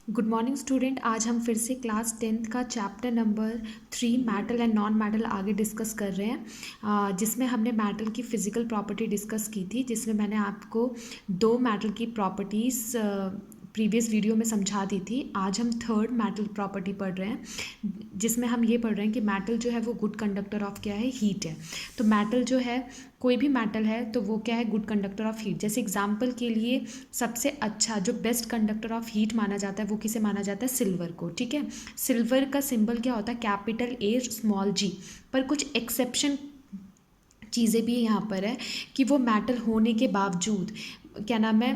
Good morning student. आज हम फिर से क्लास 10th का chapter number 3 metal and non metal आगे डिस्कस कर रहे हैं, जिसमें हमने मेटल की फ़िज़िकल प्रॉपर्टी डिस्कस की थी, जिसमें मैंने आपको दो मेटल की प्रॉपर्टीज़ प्रीवियस वीडियो में समझा दी थी। आज हम थर्ड मेटल प्रॉपर्टी पढ़ रहे हैं, जिसमें हम ये पढ़ रहे हैं कि मेटल जो है वो गुड कंडक्टर ऑफ क्या है, हीट है। तो मेटल जो है, कोई भी मेटल है तो वो क्या है, गुड कंडक्टर ऑफ हीट। जैसे एग्जांपल के लिए सबसे अच्छा जो बेस्ट कंडक्टर ऑफ हीट माना जाता है वो किसे माना जाता है, सिल्वर को। ठीक है, सिल्वर का सिंबल क्या होता है, कैपिटल ए स्मॉल जी। पर कुछ एक्सेप्शन चीज़ें भी यहाँ पर है कि वो मेटल होने के बावजूद, क्या नाम है,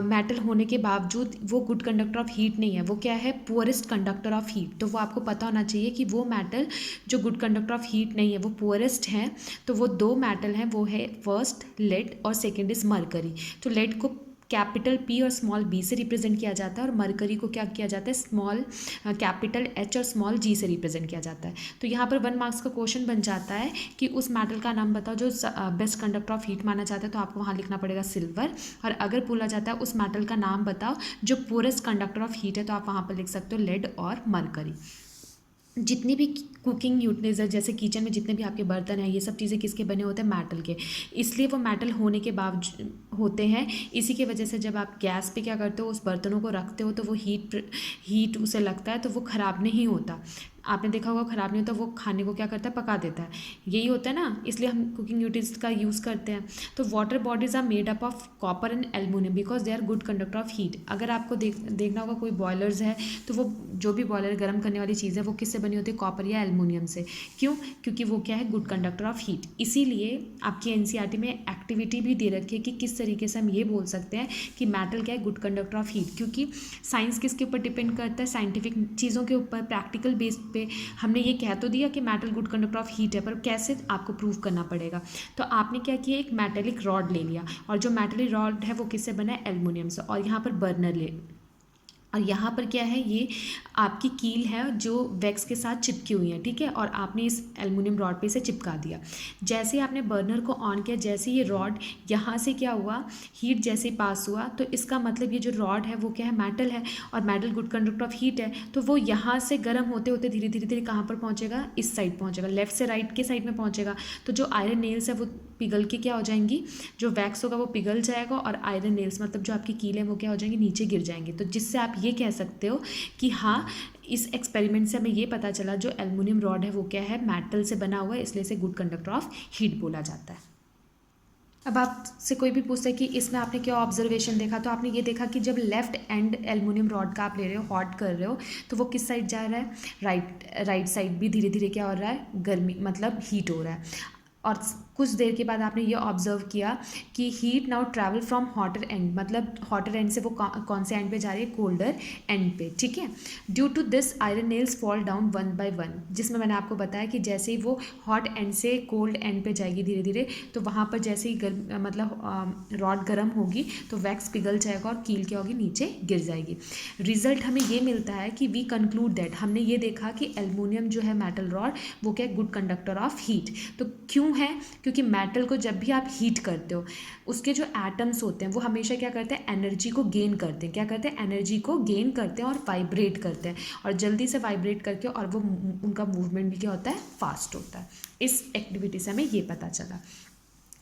मेटल होने के बावजूद वो गुड कंडक्टर ऑफ हीट नहीं है, वो क्या है, पुअरेस्ट कंडक्टर ऑफ हीट। तो वो आपको पता होना चाहिए कि वो मेटल जो गुड कंडक्टर ऑफ हीट नहीं है वो पुअरेस्ट है। तो वो दो मेटल हैं, वो है फर्स्ट लेड और सेकेंड इज मरकरी। तो लेड को कैपिटल पी और स्मॉल बी से रिप्रेजेंट किया जाता है, और मरकरी को क्या किया जाता है, स्मॉल कैपिटल एच और स्मॉल जी से रिप्रेजेंट किया जाता है। तो यहाँ पर 1 मार्क्स का क्वेश्चन बन जाता है कि उस मेटल का नाम बताओ जो बेस्ट कंडक्टर ऑफ हीट माना जाता है, तो आपको वहाँ लिखना पड़ेगा सिल्वर। और अगर बोला जाता है उस मेटल का नाम बताओ जो पुअरेस्ट कंडक्टर ऑफ हीट है, तो आप वहाँ पर लिख सकते हो लेड और मरकरी। जितनी भी कुकिंग यूटेंसिल्स जैसे किचन में जितने भी आपके बर्तन हैं, ये सब चीज़ें किसके बने होते हैं, मेटल के। इसलिए वो मेटल होने के बावजूद होते हैं। इसी की वजह से जब आप गैस पे क्या करते हो, उस बर्तनों को रखते हो, तो वो हीट उसे लगता है, तो वो ख़राब नहीं होता। आपने देखा होगा ख़राब नहीं होता, वो खाने को क्या करता है, पका देता है। यही होता है ना, इसलिए हम कुकिंग यूटेंसिल्स का यूज़ करते हैं। तो water bodies are made up of copper and aluminium because they are good conductor of heat. अगर आपको देखना होगा कोई बॉयलर्स है, तो वो जो भी बॉयलर गर्म करने वाली चीज़ है वो किससे बनी होती है, कॉपर या एल्युमिनियम से। क्यों? क्योंकि वो क्या है, गुड कंडक्टर ऑफ हीट। इसीलिए आपकी एनसीईआरटी में एक्टिविटी भी दे रखी है कि किस तरीके से हम ये बोल सकते हैं कि मेटल क्या है, गुड कंडक्टर ऑफ हीट। क्योंकि साइंस किसके ऊपर डिपेंड करता है, साइंटिफिक चीज़ों के ऊपर, प्रैक्टिकल बेस पे। हमने ये कह तो दिया कि metal good conductor of heat है, पर कैसे आपको प्रूव करना पड़ेगा। तो आपने क्या किया, एक मेटेलिक रॉड ले लिया, और जो मेटेलिक रॉड है वो किससे बना है, एल्युमिनियम से। और यहाँ पर बर्नर ले, और यहाँ पर क्या है, ये आपकी कील है जो वैक्स के साथ चिपकी हुई है। ठीक है, और आपने इस एल्युमिनियम रॉड पे इसे चिपका दिया। जैसे आपने बर्नर को ऑन किया, जैसे ये रॉड यहाँ से क्या हुआ, हीट जैसे पास हुआ, तो इसका मतलब ये जो रॉड है वो क्या है, मेटल है, और metal good conductor of heat है। तो वो यहाँ से गर्म होते होते धीरे धीरे धीरे कहाँ पर पहुँचेगा, इस साइड पहुँचेगा, लेफ्ट से राइट के साइड में पहुँचेगा। तो जो आयरन नेल्स है वो पिघल के क्या हो जाएंगी, जो वैक्स होगा वो पिघल जाएगा, और आयरन नेल्स मतलब जो आपकी कील है वो क्या हो जाएंगी, नीचे गिर जाएंगे। तो जिससे आप ये कह सकते हो कि हाँ, इस एक्सपेरिमेंट से हमें ये पता चला जो एल्युमिनियम रॉड है वो क्या है, मेटल से बना हुआ है, इसलिए इसे गुड कंडक्टर ऑफ हीट बोला जाता है। अब आपसे कोई भी पूछता है कि इसमें आपने क्या ऑब्जर्वेशन देखा, तो आपने ये देखा कि जब लेफ्ट एंड एल्युमिनियम रॉड का आप ले रहे हो, हॉट कर रहे हो, तो वो किस साइड जा रहा है, राइट साइड भी धीरे धीरे क्या हो रहा है, गर्मी मतलब हीट हो रहा है। और कुछ देर के बाद आपने ये ऑब्जर्व किया कि heat now travel from hotter and, मतलब हॉटर एंड से वो कौन से एंड पे जा रही है, कोल्डर एंड पे। ठीक है, due to this iron nails fall down 1 by 1, जिसमें मैंने आपको बताया कि जैसे ही वो हॉट एंड से कोल्ड एंड पे जाएगी धीरे धीरे, तो वहाँ पर जैसे ही मतलब रॉड गर्म होगी तो वैक्स पिघल जाएगा और कील क्या होगी, नीचे गिर जाएगी। रिजल्ट हमें ये मिलता है कि वी कंक्लूड दैट, हमने ये देखा कि एल्युमिनियम जो है मेटल रॉड वो क्या है, गुड कंडक्टर ऑफ हीट। तो क्यों है, क्योंकि मेटल को जब भी आप हीट करते हो, उसके जो एटम्स होते हैं वो हमेशा क्या करते हैं, एनर्जी को गेन करते हैं। क्या करते हैं, एनर्जी को गेन करते हैं और वाइब्रेट करते हैं, और जल्दी से वाइब्रेट करके, और वो उनका मूवमेंट भी क्या होता है, फास्ट होता है। इस एक्टिविटी से हमें ये पता चला।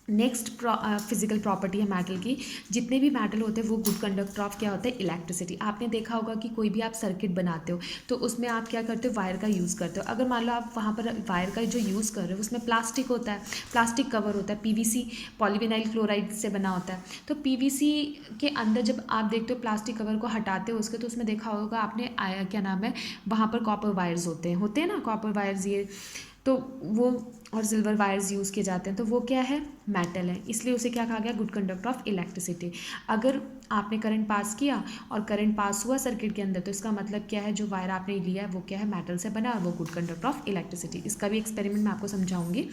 नेक्स्ट फिजिकल प्रॉपर्टी है मेटल की, जितने भी मेटल होते हैं वो गुड कंडक्टर ऑफ क्या होता है, इलेक्ट्रिसिटी। आपने देखा होगा कि कोई भी आप सर्किट बनाते हो तो उसमें आप क्या करते हो, वायर का यूज़ करते हो। अगर मान लो आप वहाँ पर वायर का जो यूज़ कर रहे हो उसमें प्लास्टिक होता है, प्लास्टिक कवर होता है, पीवीसी पॉलीविनाइल क्लोराइड से बना होता है। तो पीवीसी के अंदर जब आप देखते हो प्लास्टिक कवर को हटाते हो उसके, तो उसमें देखा होगा आपने, क्या नाम है, वहाँ पर कॉपर वायर्स होते हैं ना, कॉपर वायर्स, ये तो वो, और सिल्वर वायर्स यूज़ किए जाते हैं, तो वो क्या है, मेटल है, इसलिए उसे क्या कहा गया, गुड कंडक्टर ऑफ इलेक्ट्रिसिटी। अगर आपने करंट पास किया और करंट पास हुआ सर्किट के अंदर, तो इसका मतलब क्या है, जो वायर आपने लिया है वो क्या है, मेटल से बना, और वो गुड कंडक्टर ऑफ इलेक्ट्रिसिटी। इसका भी एक्सपेरिमेंट मैं आपको समझाऊंगी।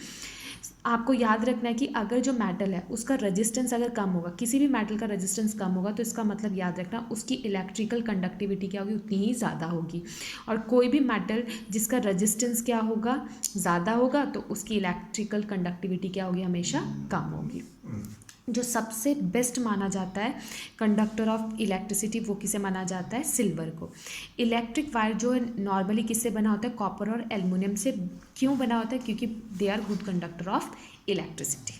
आपको याद रखना है कि अगर जो मेटल है उसका रेजिस्टेंस अगर कम होगा, किसी भी मेटल का रेजिस्टेंस कम होगा, तो इसका मतलब याद रखना उसकी इलेक्ट्रिकल कंडक्टिविटी क्या होगी, उतनी ही ज़्यादा होगी। और कोई भी मेटल जिसका रेजिस्टेंस क्या होगा, ज़्यादा होगा, तो उसकी इलेक्ट्रिकल कंडक्टिविटी क्या होगी, हमेशा कम होगी। जो सबसे बेस्ट माना जाता है कंडक्टर ऑफ इलेक्ट्रिसिटी, वो किसे माना जाता है? सिल्वर को। इलेक्ट्रिक वायर जो है नॉर्मली किससे बना होता है? कॉपर और एल्युमिनियम से। क्यों बना होता है? क्योंकि they are good conductor of electricity.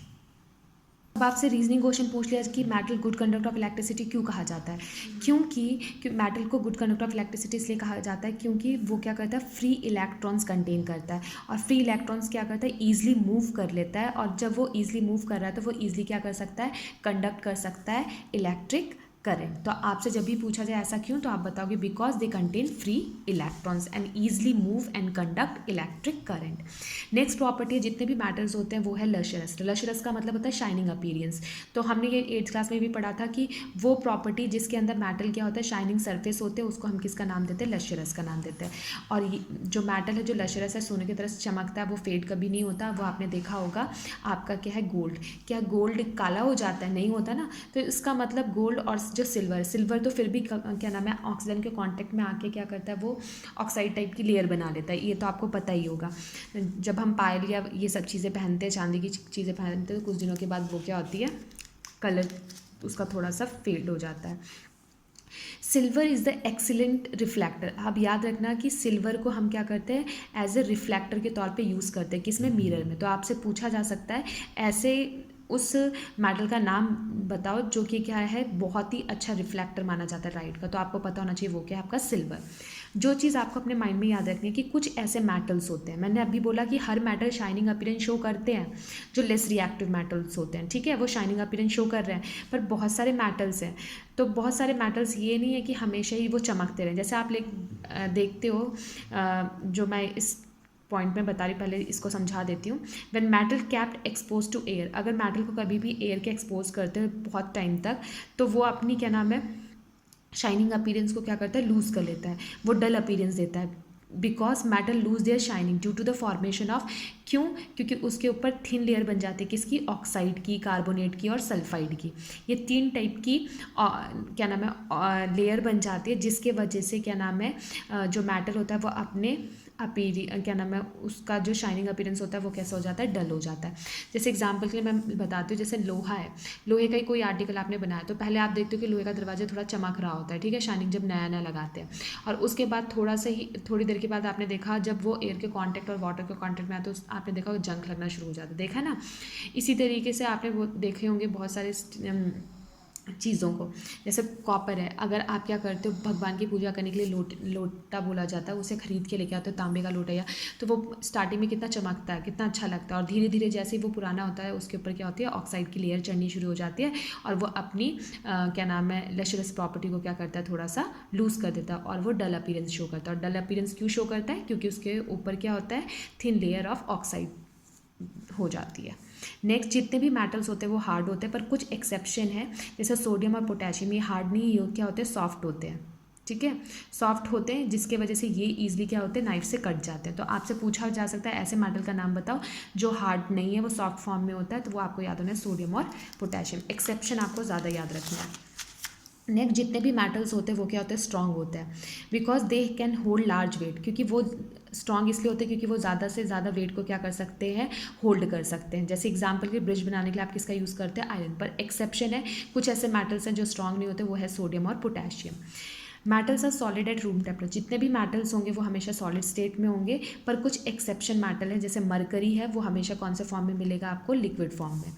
अब आपसे रीजनिंग क्वेश्चन पूछ लिया कि metal good conductor of electricity क्यों कहा जाता है? क्योंकि मेटल को गुड कंडक्टर ऑफ इलेक्ट्रिसिटी इसलिए कहा जाता है क्योंकि वो क्या करता है? फ्री इलेक्ट्रॉन्स कंटेन करता है, और फ्री इलेक्ट्रॉन्स क्या करता है? ईजिली मूव कर लेता है, और जब वो ईजिली मूव कर रहा है तो वो ईजिली क्या कर सकता है? कंडक्ट कर सकता है इलेक्ट्रिक करंट। तो आपसे जब भी पूछा जाए ऐसा क्यों, तो आप बताओगे because they contain free electrons and easily move and conduct electric current. Next property है जितने भी मैटल्स होते हैं वो है लशरस। लशरस का मतलब होता है शाइनिंग अपीयरेंस। तो हमने ये 8th क्लास में भी पढ़ा था कि वो प्रॉपर्टी जिसके अंदर मेटल क्या होता है? शाइनिंग सरफेस होते हैं, उसको हम किसका नाम देते हैं? लशरस का नाम देते हैं। और जो मेटल है जो लशरस है, सोने की तरह चमकता है, वो फेड कभी नहीं होता। वो आपने देखा होगा आपका क्या है? गोल्ड। क्या गोल्ड काला हो जाता है? नहीं होता ना। तो इसका मतलब गोल्ड और जो सिल्वर तो फिर भी क्या नाम है? ऑक्सीजन के कांटेक्ट में आके क्या करता है? वो ऑक्साइड टाइप की लेयर बना लेता है। ये तो आपको पता ही होगा। जब हम पायल या ये सब चीज़ें पहनते हैं, चांदी की चीज़ें पहनते हैं, तो कुछ दिनों के बाद वो क्या होती है? कलर उसका थोड़ा सा फेड हो जाता है। Silver is the excellent reflector. अब याद रखना कि सिल्वर को हम क्या करते हैं? एज ए रिफ्लेक्टर के तौर पे यूज़ करते हैं। किसमें? मिरर में। तो आपसे पूछा जा सकता है ऐसे उस मेटल का नाम बताओ जो कि क्या है? बहुत ही अच्छा रिफ्लेक्टर माना जाता है लाइट का। तो आपको पता होना चाहिए वो क्या है? आपका सिल्वर। जो चीज़ आपको अपने माइंड में याद रखनी है कि कुछ ऐसे मेटल्स होते हैं, मैंने अभी बोला कि हर मेटल शाइनिंग अपीयरेंस शो करते हैं। जो लेस रिएक्टिव मेटल्स होते हैं, ठीक है, वो शाइनिंग अपीयरेंस शो कर रहे हैं, पर बहुत सारे मेटल्स हैं। तो बहुत सारे मेटल्स ये नहीं है कि हमेशा ही वो चमकते रहें। जैसे आप देखते हो, जो मैं इस पॉइंट में बता रही, पहले इसको समझा देती हूँ। When metal kept exposed to air, अगर मेटल को कभी भी एयर के एक्सपोज करते हैं बहुत टाइम तक, तो वो अपनी क्या नाम है? शाइनिंग अपीयरेंस को क्या करता है? लूज़ कर लेता है, वो डल अपीयरेंस देता है। Because metal lose their shining due to the formation of, क्यों? क्योंकि उसके ऊपर थिन लेयर बन जाती है, किसकी? ऑक्साइड की, कार्बोनेट की और सल्फाइड की। ये 3 टाइप की क्या नाम है? लेयर बन जाती है, जिसके वजह से क्या नाम है? जो मेटल होता है वो अपने क्या नाम है? उसका जो शाइनिंग अपीयरेंस होता है वो कैसा हो जाता है? डल हो जाता है। जैसे एग्जांपल के लिए मैं बताती हूँ, जैसे लोहा है, लोहे का ही कोई आर्टिकल आपने बनाया, तो पहले आप देखते हो कि लोहे का दरवाजा थोड़ा चमक रहा होता है, ठीक है, शाइनिंग जब नया नया लगाते हैं। और उसके बाद थोड़ी देर के बाद आपने देखा जब वो एयर के कांटेक्ट और वाटर के कांटेक्ट में आया, तो आपने देखा जंग लगना शुरू हो जाता है, देखा ना। इसी तरीके से आपने वो देखे होंगे बहुत सारे चीज़ों को। जैसे कॉपर है, अगर आप क्या करते हो? भगवान की पूजा करने के लिए लोटा बोला जाता है, उसे खरीद के लेके आते हो, तांबे का लोटा, या तो वो स्टार्टिंग में कितना चमकता है, कितना अच्छा लगता है, और धीरे धीरे जैसे ही वो पुराना होता है उसके ऊपर क्या होती है? ऑक्साइड की लेयर चढ़नी शुरू हो जाती है, और वो अपनी क्या नाम है? लशरस प्रॉपर्टी को क्या करता है? थोड़ा सा लूज़ कर देता है, और वो डल अपीयरेंस शो करता है। और डल अपीयरेंस क्यों शो करता है? क्योंकि उसके ऊपर क्या होता है? थिन लेयर ऑफ ऑक्साइड हो जाती है। नेक्स्ट, जितने भी मेटल्स होते हैं वो हार्ड होते हैं, पर कुछ एक्सेप्शन है, जैसे सोडियम और पोटेशियम, ये हार्ड नहीं, ये क्या होते हैं? सॉफ्ट होते हैं, ठीक है, सॉफ्ट होते हैं, जिसके वजह से ये ईजिली क्या होते हैं? नाइफ से कट जाते हैं। तो आपसे पूछा जा सकता है ऐसे मेटल का नाम बताओ जो हार्ड नहीं है, वो सॉफ्ट फॉर्म में होता है, तो वो आपको याद होना है सोडियम और पोटेशियम। एक्सेप्शन आपको ज़्यादा याद रखना है। नेक्स्ट, जितने भी मेटल्स होते हैं वो क्या होते हैं? स्ट्रॉन्ग होते हैं, because they can hold large weight. क्योंकि वो स्ट्रॉन्ग इसलिए होते हैं क्योंकि वो ज़्यादा से ज़्यादा वेट को क्या कर सकते हैं? होल्ड कर सकते हैं। जैसे एग्जांपल के ब्रिज बनाने के लिए आप किसका यूज़ करते हैं? आयरन। पर एक्सेप्शन है, कुछ ऐसे मेटल्स हैं जो स्ट्रॉन्ग नहीं होते, वो है सोडियम और potassium. Metals are solid at room temperature. जितने भी मेटल्स होंगे वो हमेशा सॉलिड स्टेट में होंगे, पर कुछ एक्सेप्शन मेटल है, जैसे मरकरी है, वो हमेशा कौन से फॉर्म में मिलेगा आपको? लिक्विड फॉर्म में।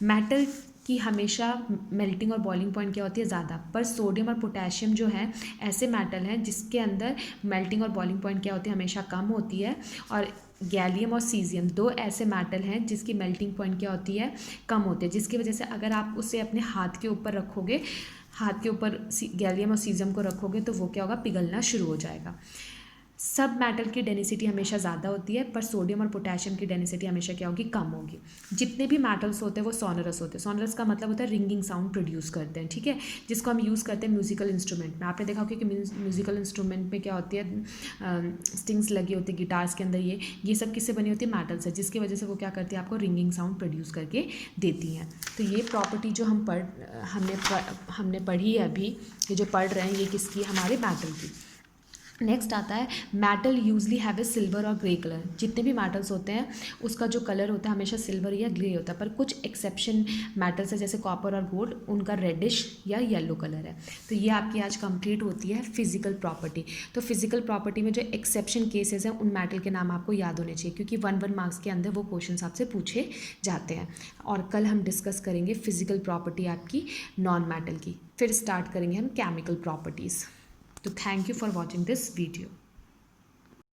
मेटल की हमेशा मेल्टिंग और बॉइलिंग पॉइंट क्या होती है? ज़्यादा। पर सोडियम और पोटेशियम जो है ऐसे मेटल हैं जिसके अंदर मेल्टिंग और बॉइलिंग पॉइंट क्या होती है? हमेशा कम होती है। और गैलियम और सीजियम 2 ऐसे मेटल हैं जिसकी मेल्टिंग पॉइंट क्या होती है? कम होती है, जिसकी वजह से अगर आप उसे अपने हाथ के ऊपर रखोगे, हाथ के ऊपर गैलियम और सीजियम को रखोगे, तो वो क्या होगा? पिघलना शुरू हो जाएगा। सब मेटल की डेंसिटी हमेशा ज़्यादा होती है, पर सोडियम और पोटेशियम की डेंसिटी हमेशा क्या होगी? कम होगी। जितने भी मेटल्स होते हैं वो सोनरस होते हैं। सोनरस का मतलब होता है रिंगिंग साउंड प्रोड्यूस करते हैं, ठीक है, जिसको हम यूज़ करते हैं म्यूजिकल इंस्ट्रूमेंट में। आपने देखा होगा कि म्यूजिकल इंस्ट्रूमेंट में क्या होती है? स्ट्रिंग्स लगी होती है गिटार्स के अंदर, ये सब किससे बनी होती है? मेटल से, जिसकी वजह से वो क्या करती है? आपको रिंगिंग साउंड प्रोड्यूस करके देती हैं। तो ये प्रॉपर्टी जो हमने पढ़ी है अभी, ये जो पढ़ रहे हैं, ये किसकी? हमारे मेटल की। नेक्स्ट आता है metal usually have a silver और ग्रे कलर। जितने भी मेटल्स होते हैं उसका जो कलर होता है हमेशा सिल्वर या ग्रे होता है, पर कुछ एक्सेप्शन मेटल्स है जैसे कॉपर और गोल्ड, उनका रेडिश या येलो कलर है। तो ये आपकी आज कंप्लीट होती है फिजिकल प्रॉपर्टी। तो फिजिकल प्रॉपर्टी में जो एक्सेप्शन केसेस हैं उन मेटल के नाम आपको याद होने चाहिए, क्योंकि 1 मार्क्स के अंदर वो क्वेश्चन आपसे पूछे जाते हैं। और कल हम डिस्कस करेंगे फिजिकल प्रॉपर्टी आपकी नॉन मेटल की, फिर स्टार्ट करेंगे हम केमिकल प्रॉपर्टीज़। तो thank you for watching this video.